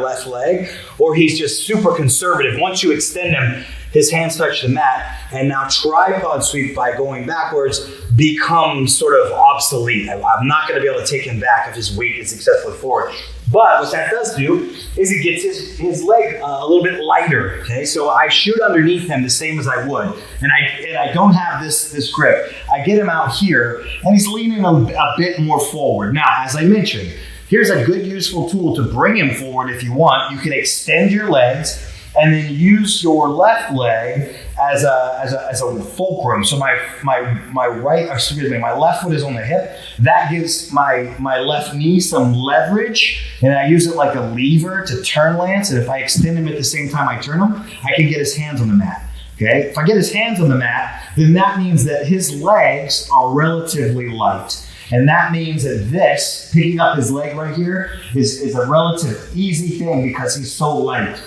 left leg, or he's just super conservative. Once you extend him, his hands touch the mat, and now tripod sweep by going backwards becomes sort of obsolete. I'm not going to be able to take him back if his weight is excessively forward. But what that does do is it gets his leg a little bit lighter. Okay, so I shoot underneath him the same as I would, and I don't have this grip. I get him out here, and he's leaning a bit more forward. Now, as I mentioned, here's a good useful tool to bring him forward if you want. You can extend your legs and then use your left leg as a fulcrum. So my left foot is on the hip. That gives my left knee some leverage, and I use it like a lever to turn Lance. And if I extend him at the same time I turn him, I can get his hands on the mat. Okay, if I get his hands on the mat, then that means that his legs are relatively light. And that means that this, picking up his leg right here, is a relative easy thing because he's so light.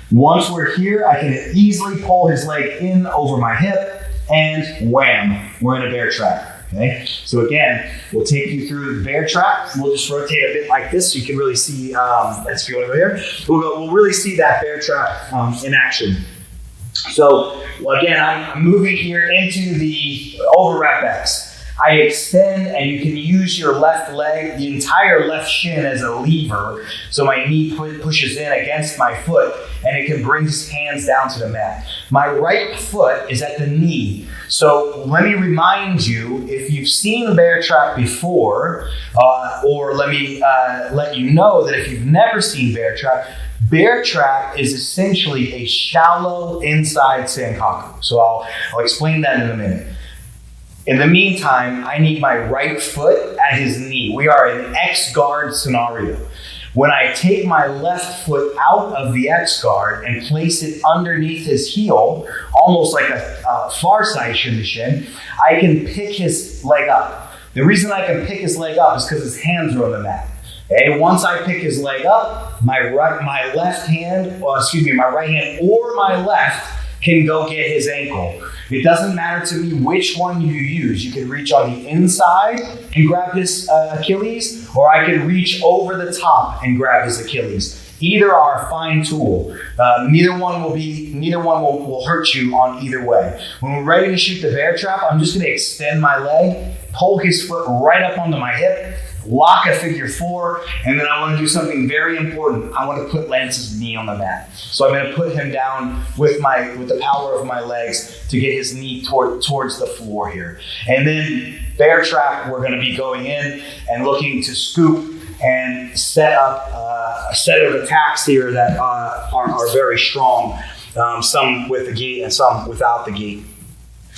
Once we're here, I can easily pull his leg in over my hip, and wham, we're in a bear trap. Okay, so again, we'll take you through the bear trap. We'll just rotate a bit like this so you can really see, let's go over here. We'll really see that bear trap in action. So again, I'm moving here into the over rep X. I extend, and you can use your left leg, the entire left shin as a lever. So my knee pushes in against my foot, and it can bring his hands down to the mat. My right foot is at the knee. So let me remind you, if you've seen a bear trap before, or let me let you know that if you've never seen bear trap is essentially a shallow inside sankaku. So I'll explain that in a minute. In the meantime, I need my right foot at his knee. We are in X guard scenario. When I take my left foot out of the X guard and place it underneath his heel, almost like a far side shin to shin, I can pick his leg up. The reason I can pick his leg up is because his hands are on the mat. Okay, once I pick his leg up, my right hand or my left can go get his ankle. It doesn't matter to me which one you use. You can reach on the inside and grab his Achilles, or I can reach over the top and grab his Achilles. Either are a fine tool. Neither one will hurt you on either way. When we're ready to shoot the bear trap, I'm just going to extend my leg, pull his foot right up onto my hip, lock a figure 4, and then I want to do something very important. I want to put Lance's knee on the mat. So I'm going to put him down with the power of my legs to get his knee towards the floor here. And then bear trap, we're going to be going in and looking to scoop and set up a set of attacks here that are very strong, some with the gi and some without the gi.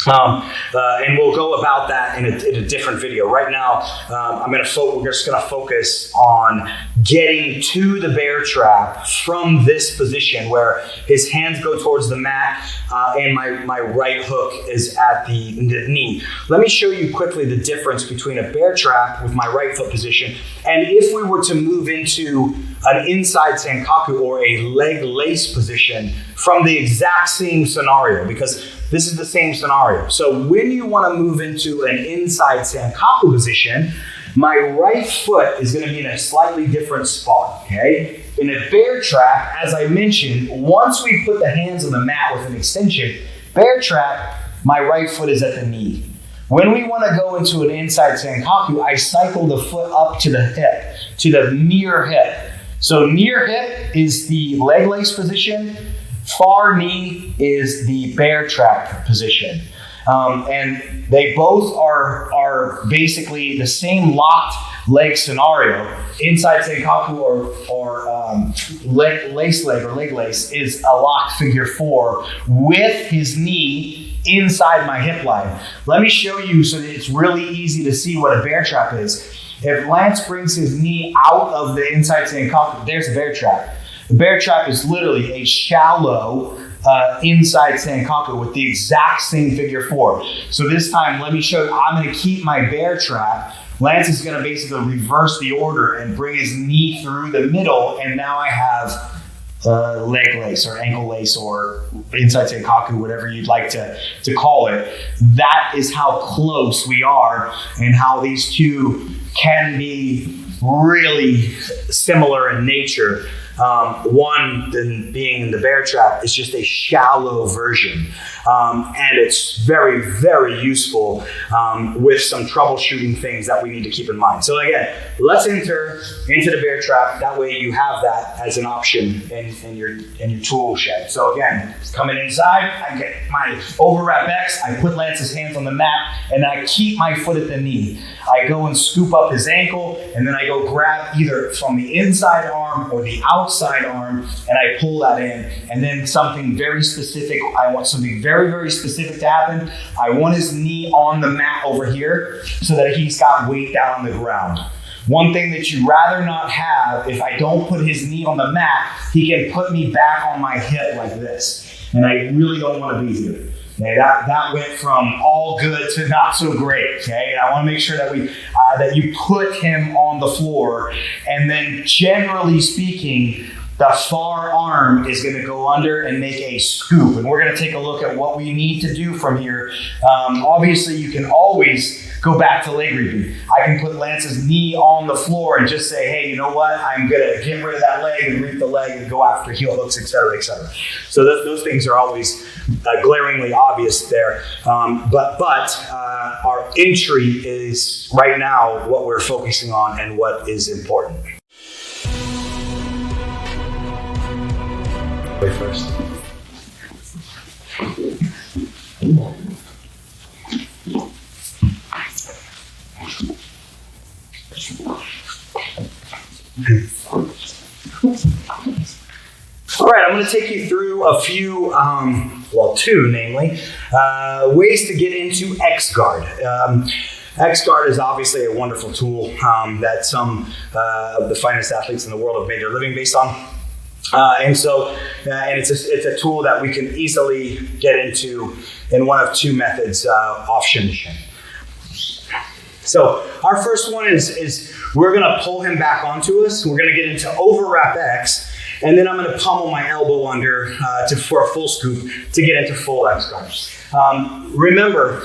And we'll go about that in a different video. Right now, we're just going to focus on getting to the bear trap from this position where his hands go towards the mat and my right hook is at the knee. Let me show you quickly the difference between a bear trap with my right foot position and if we were to move into an inside sankaku or a leg lace position from the exact same scenario, because this is the same scenario. So when you want to move into an inside sankaku position, my right foot is going to be in a slightly different spot, okay? In a bear trap, as I mentioned, once we put the hands on the mat with an extension, bear trap, my right foot is at the knee. When we want to go into an inside sankaku, I cycle the foot up to the hip, to the near hip. So near hip is the leg lace position. Far knee is the bear trap position. And they both are basically the same locked leg scenario. Inside sankaku or lace leg or leg lace is a locked figure 4 with his knee inside my hip line. Let me show you so that it's really easy to see what a bear trap is. If Lance brings his knee out of the inside sankaku, there's a bear trap. The bear trap is literally a shallow inside sankaku with the exact same figure 4. So this time, let me show you, I'm going to keep my bear trap. Lance is going to basically reverse the order and bring his knee through the middle, and now I have leg lace or ankle lace or inside sankaku, whatever you'd like to call it. That is how close we are and how these two can be really similar in nature. One, then being in the bear trap, is just a shallow version. And it's very, very useful with some troubleshooting things that we need to keep in mind. So again, let's enter into the bear trap. That way you have that as an option in your tool shed. So again, coming inside, I get my overwrap X, I put Lance's hands on the mat, and I keep my foot at the knee. I go and scoop up his ankle, and then I go grab either from the inside arm or the outside arm, and I pull that in. And then something very specific, I want something very, very specific to happen. I want his knee on the mat over here so that he's got weight down on the ground. One thing that you'd rather not have, if I don't put his knee on the mat, he can put me back on my hip like this. And I really don't want to be here. Okay, that went from all good to not so great. Okay, and I want to make sure that that you put him on the floor, and then generally speaking, the far arm is going to go under and make a scoop. And we're going to take a look at what we need to do from here. Obviously, you can always go back to leg reaping. I can put Lance's knee on the floor and just say, hey, you know what? I'm going to get rid of that leg and reap the leg and go after heel hooks, et cetera, et cetera. So those things are always glaringly obvious there. But our entry is right now what we're focusing on and what is important. Way first. All right, I'm going to take you through a few, two namely, ways to get into X-Guard. X-Guard is obviously a wonderful tool that some of the finest athletes in the world have made their living based on. And it's a tool that we can easily get into in one of two methods, off shin to shin. So our first one is we're going to pull him back onto us. We're going to get into overwrap X, and then I'm going to pummel my elbow under for a full scoop to get into full X guard. Remember,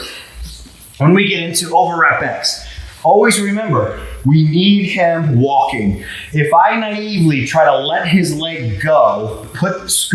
when we get into overwrap X, always remember, we need him walking. If I naively try to let his leg go, scoop